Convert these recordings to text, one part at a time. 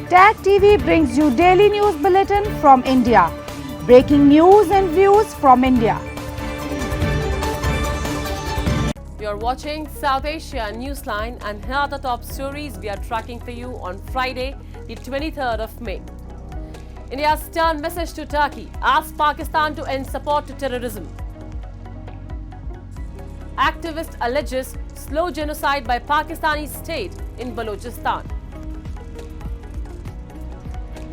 Tag TV brings you daily news bulletin from India. Breaking news and views from India. You're watching South Asia Newsline, and here are the top stories we are tracking for you on Friday, the 23rd of May. India's stern message to Turkey asks Pakistan to end support to terrorism. Activist alleges slow genocide by Pakistani state in Balochistan.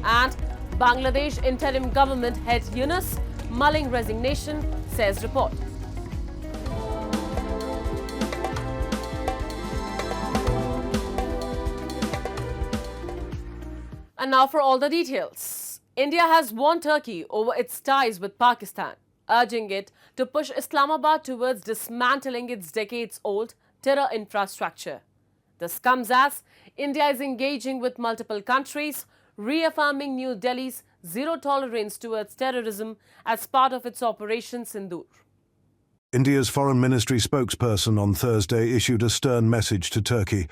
And Bangladesh interim government head Yunus mulling resignation, says report. And now for all the details. India has warned Turkey over its ties with Pakistan, urging it to push Islamabad towards dismantling its decades-old terror infrastructure. This comes as India is engaging with multiple countries, reaffirming New Delhi's zero tolerance towards terrorism as part of its Operation Sindoor. India's Foreign Ministry spokesperson on Thursday issued a stern message to Turkey,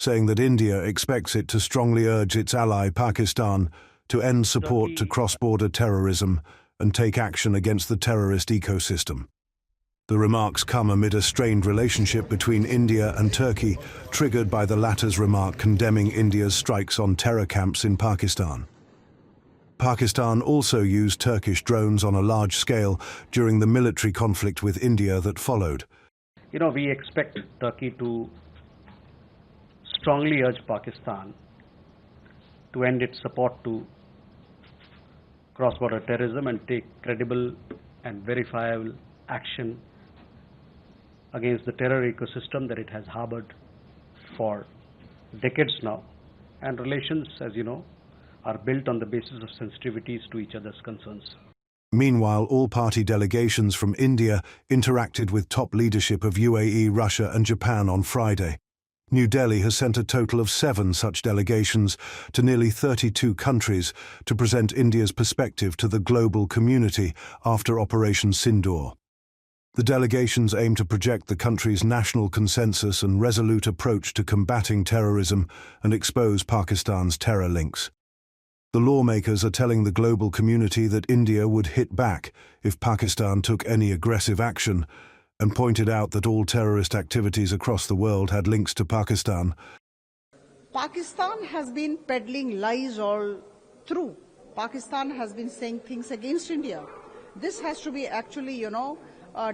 saying that India expects it to strongly urge its ally Pakistan to end support to cross-border terrorism and take action against the terrorist ecosystem. The remarks come amid a strained relationship between India and Turkey, triggered by the latter's remark condemning India's strikes on terror camps in Pakistan. Pakistan also used Turkish drones on a large scale during the military conflict with India that followed. We expect Turkey to strongly urge Pakistan to end its support to cross-border terrorism and take credible and verifiable action against the terror ecosystem that it has harbored for decades now. And relations, as you know, are built on the basis of sensitivities to each other's concerns. Meanwhile, all-party delegations from India interacted with top leadership of UAE, Russia and Japan on Friday. New Delhi has sent a total of 7 such delegations to nearly 32 countries to present India's perspective to the global community after Operation Sindoor. The delegations aim to project the country's national consensus and resolute approach to combating terrorism and expose Pakistan's terror links. The lawmakers are telling the global community that India would hit back if Pakistan took any aggressive action, and pointed out that all terrorist activities across the world had links to Pakistan. Pakistan has been peddling lies all through. Pakistan has been saying things against India. This has to be actually,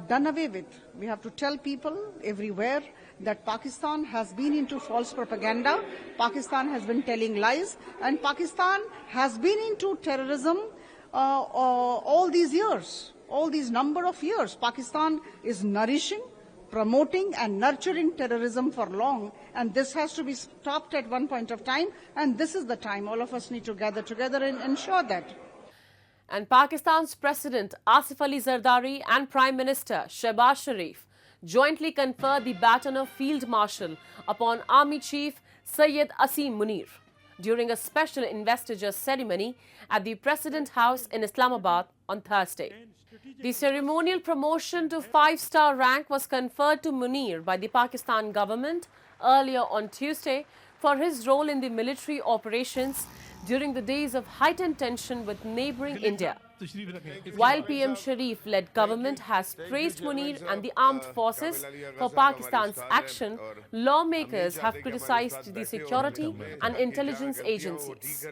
done away with. We have to tell people everywhere that Pakistan has been into false propaganda, Pakistan has been telling lies, and Pakistan has been into terrorism all these years. All these number of years. Pakistan is nourishing, promoting and nurturing terrorism for long, and this has to be stopped at one point of time, and this is the time all of us need to gather together and ensure that. And Pakistan's President Asif Ali Zardari and Prime Minister Shehbaz Sharif jointly conferred the baton of Field Marshal upon Army Chief Syed Asim Munir during a special investiture ceremony at the President House in Islamabad on Thursday. The ceremonial promotion to 5-star rank was conferred to Munir by the Pakistan government earlier on Tuesday for his role in the military operations during the days of heightened tension with neighboring India. While PM Sharif-led government has praised Munir and the armed forces for Pakistan's action, lawmakers have criticized the security and intelligence agencies.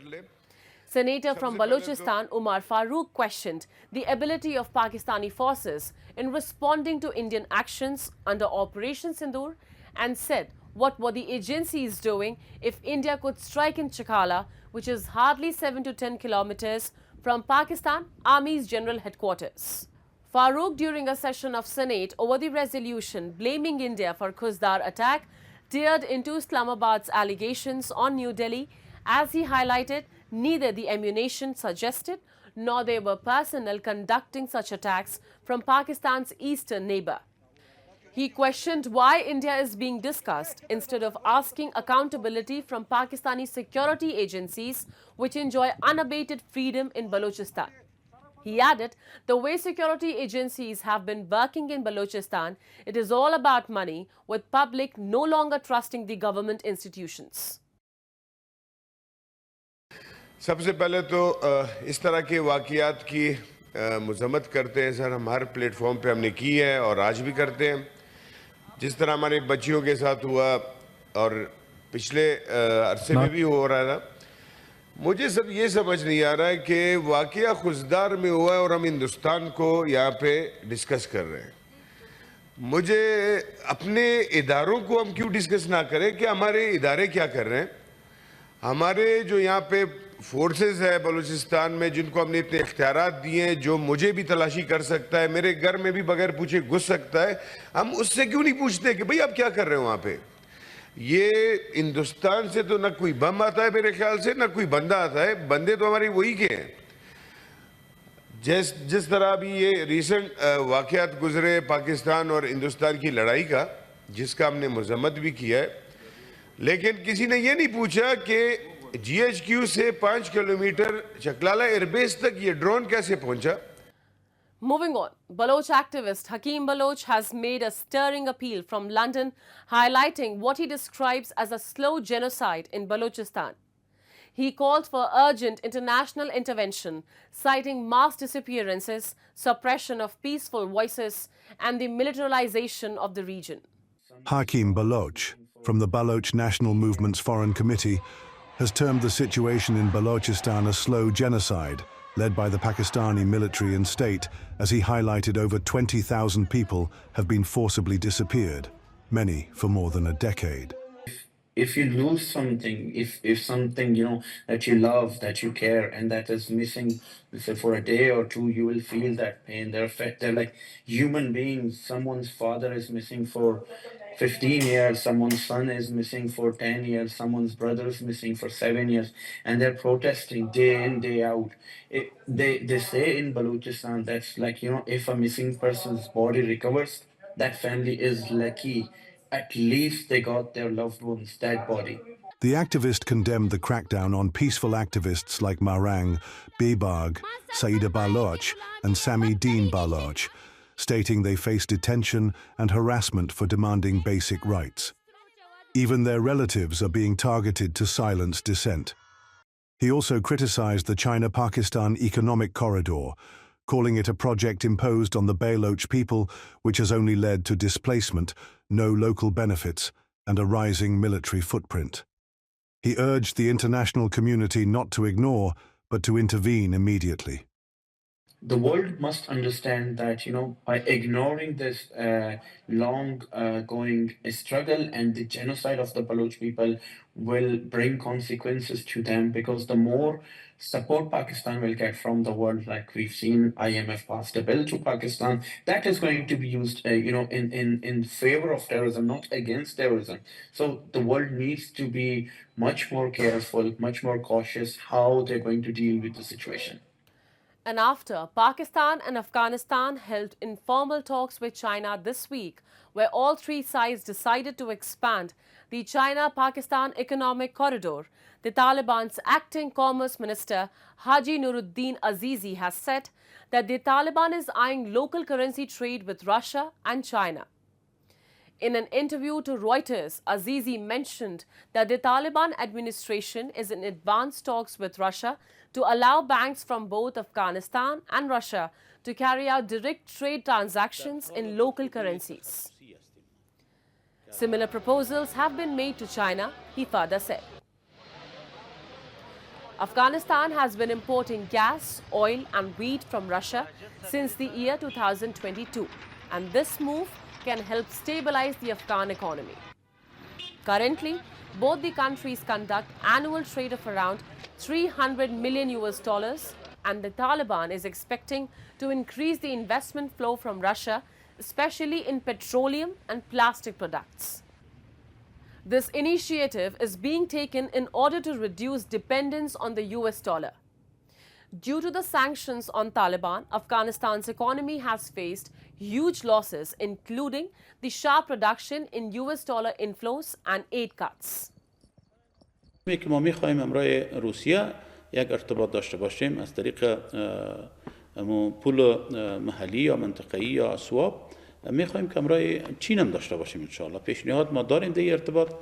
Senator from Balochistan Umar Farooq questioned the ability of Pakistani forces in responding to Indian actions under Operation Sindoor and said what were the agencies doing if India could strike in Chakala, which is hardly 7 to 10 kilometers from Pakistan Army's general headquarters. Farooq, during a session of Senate over the resolution blaming India for Khuzdar attack, teared into Islamabad's allegations on New Delhi as he highlighted neither the ammunition suggested nor there were personnel conducting such attacks from Pakistan's eastern neighbor. He questioned why India is being discussed instead of asking accountability from Pakistani security agencies which enjoy unabated freedom in Balochistan. He added, the way security agencies have been working in Balochistan, it is all about money, with public no longer trusting the government institutions. सबसे पहले तो इस तरह के वाक़यात की मज़म्मत करते हैं sir, हम हर प्लेटफॉर्म पे हमने की है और आज भी करते हैं। जिस तरह हमारे बच्चियों के साथ हुआ और पिछले अरसे में भी हो रहा था, मुझे सब ये समझ नहीं आ रहा है कि वाक़या खुशदार में हुआ है और हम हिंदुस्तान को यहाँ पे डिस्कस कर रहे हैं। मुझे अपने इदारों को हम क्यों डिस्कस ना करें कि हमारे इदारे क्या कर रहे हैं। हमारे जो यहाँ पे फोर्सेस है बलूचिस्तान में, जिनको हमने इतने इख्तियारात दिए हैं, जो मुझे भी तलाशी कर सकता है, मेरे घर में भी बगैर पूछे घुस सकता है, हम उससे क्यों नहीं पूछते कि भाई आप क्या कर रहे हो वहाँ पे। ये हिंदुस्तान से तो ना कोई बम आता है मेरे ख्याल से, ना कोई बंदा आता है, बंदे तो हमारे वही के हैं। जिस तरह अभी ये रिसेंट वाक़यात गुजरे पाकिस्तान और हिंदुस्तान की लड़ाई का, जिसका हमने मज़म्मत भी किया है, लेकिन किसी ने ये नहीं पूछा कि GHQ से 5 किलोमीटर चकलाला एयरबेस तक ये ड्रोन कैसे पहुंचा। Moving on, Baloch activist Hakeem Baloch has made a stirring appeal from London, highlighting what he describes as a slow genocide in Balochistan. He called for urgent international intervention, citing mass disappearances, suppression of peaceful voices, and the militarization of the region. Hakeem Baloch, from the Baloch National Movement's Foreign Committee, has termed the situation in Balochistan a slow genocide, led by the Pakistani military and state, as he highlighted over 20,000 people have been forcibly disappeared, many for more than a decade. If you lose something, if something, that you love, that you care, and that is missing, say for a day or two, you will feel that pain. They're like human beings. Someone's father is missing for 15 years, someone's son is missing for 10 years, someone's brother is missing for 7 years, and they're protesting day in, day out. They say in Balochistan, that's like, if a missing person's body recovers, that family is lucky. At least they got their loved one's dead body. The activist condemned the crackdown on peaceful activists like Marang, Bebag, Saida Baloch, and Sami Deen Baloch, stating they face detention and harassment for demanding basic rights. Even their relatives are being targeted to silence dissent. He also criticized the China-Pakistan economic corridor, calling it a project imposed on the Baloch people which has only led to displacement, no local benefits, and a rising military footprint. He urged the international community not to ignore, but to intervene immediately. The world must understand that, by ignoring this long-going struggle and the genocide of the Baloch people will bring consequences to them, because the more support Pakistan will get from the world, like we've seen IMF passed a bill to Pakistan, that is going to be used, in favor of terrorism, not against terrorism. So the world needs to be much more careful, much more cautious how they're going to deal with the situation. And after Pakistan and Afghanistan held informal talks with China this week, where all three sides decided to expand the China-Pakistan economic corridor, the Taliban's acting commerce minister Haji Nuruddin Azizi has said that the Taliban is eyeing local currency trade with Russia and China. In an interview to Reuters, Azizi mentioned that the Taliban administration is in advanced talks with Russia to allow banks from both Afghanistan and Russia to carry out direct trade transactions in local currencies. Similar proposals have been made to China, he further said. Afghanistan has been importing gas, oil and wheat from Russia since the year 2022, and this move can help stabilize the Afghan economy. Currently, both the countries conduct annual trade of around $300 million, and the Taliban is expecting to increase the investment flow from Russia, especially in petroleum and plastic products. This initiative is being taken in order to reduce dependence on the US dollar. Due to the sanctions on Taliban, Afghanistan's economy has faced huge losses, including the sharp reduction in US dollar inflows and aid cuts. ما می‌خوایم امروی روسیه یک ارتباط داشته باشیم از طریق پول محلی یا منطقه‌ای یا اسواب. می‌خوایم که امروی چین هم داشته باشیم ان شاء الله. پیشنهاد ما داریم در ارتباط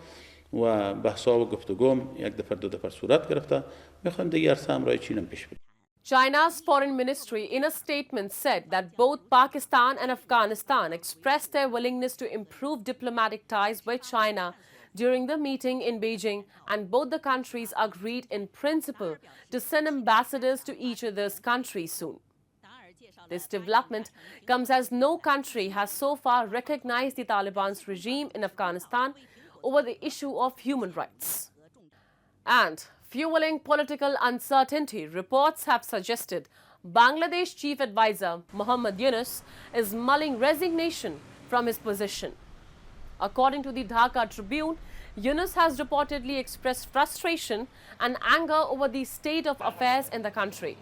و بحث‌ها و گفتگوم یک دفعه دو دفعه صورت گرفته. میخوایم دیگه عرصه همراه چین هم پیش بریم. China's foreign ministry in a statement said that both Pakistan and Afghanistan expressed their willingness to improve diplomatic ties with China during the meeting in Beijing, and both the countries agreed in principle to send ambassadors to each other's countries soon. This development comes as no country has so far recognized the Taliban's regime in Afghanistan over the issue of human rights. And fueling political uncertainty, reports have suggested Bangladesh Chief Advisor Muhammad Yunus is mulling resignation from his position. According to the Dhaka Tribune, Yunus has reportedly expressed frustration and anger over the state of affairs in the country.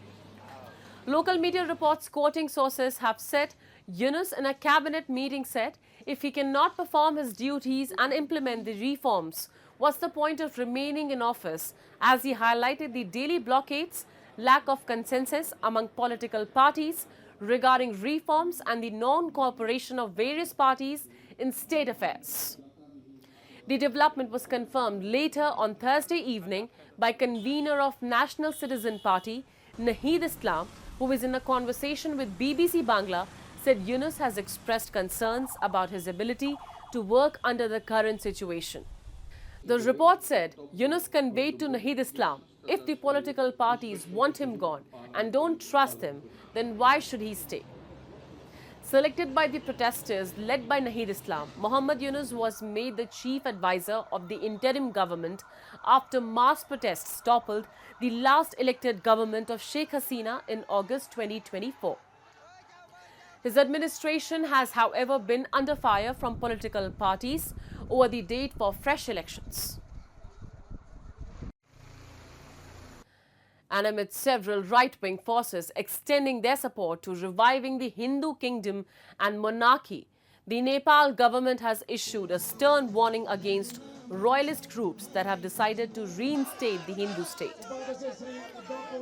Local media reports quoting sources have said Yunus in a cabinet meeting said if he cannot perform his duties and implement the reforms, what's the point of remaining in office, as he highlighted the daily blockades, lack of consensus among political parties regarding reforms and the non-cooperation of various parties in state affairs. The development was confirmed later on Thursday evening by convener of National Citizen Party, Naheed Islam, who is in a conversation with BBC Bangla, said Yunus has expressed concerns about his ability to work under the current situation. The report said Yunus conveyed to Naheed Islam, if the political parties want him gone and don't trust him, then why should he stay? Selected by the protesters led by Naheed Islam, Muhammad Yunus was made the chief advisor of the interim government after mass protests toppled the last elected government of Sheikh Hasina in August 2024. His administration has, however, been under fire from political parties over the date for fresh elections. And amid several right-wing forces extending their support to reviving the Hindu kingdom and monarchy, the Nepal government has issued a stern warning against royalist groups that have decided to reinstate the Hindu state.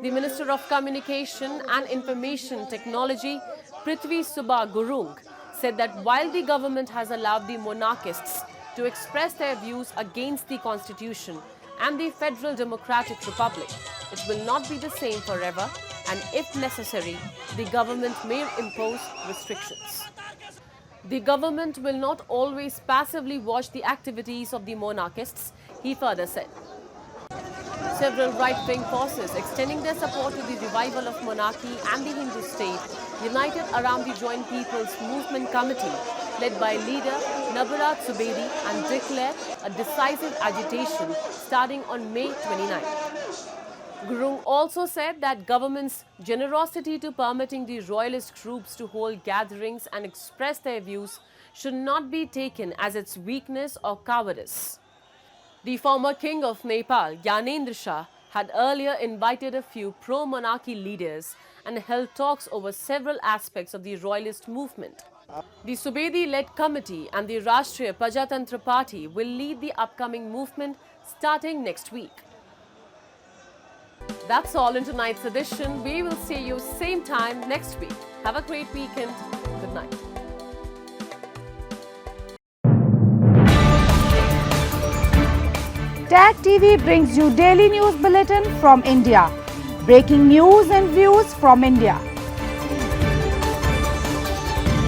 The Minister of Communication and Information Technology, Prithvi Subha Gurung, said that while the government has allowed the monarchists to express their views against the constitution and the Federal Democratic Republic, it will not be the same forever, and if necessary, the government may impose restrictions. The government will not always passively watch the activities of the monarchists, he further said. Several right-wing forces extending their support to the revival of monarchy and the Hindu state united around the Joint People's Movement Committee led by leader Nabarat Subedi and declared a decisive agitation starting on May 29. Gurung also said that government's generosity to permitting the royalist groups to hold gatherings and express their views should not be taken as its weakness or cowardice. The former king of Nepal, Gyanendra Shah, had earlier invited a few pro-monarchy leaders and held talks over several aspects of the royalist movement. The Subedi-led committee and the Rashtriya Prajatantra Party will lead the upcoming movement starting next week. That's all in tonight's edition. We will see you same time next week. Have a great weekend. Good night. Tag TV brings you daily news bulletin from India. Breaking news and views from India.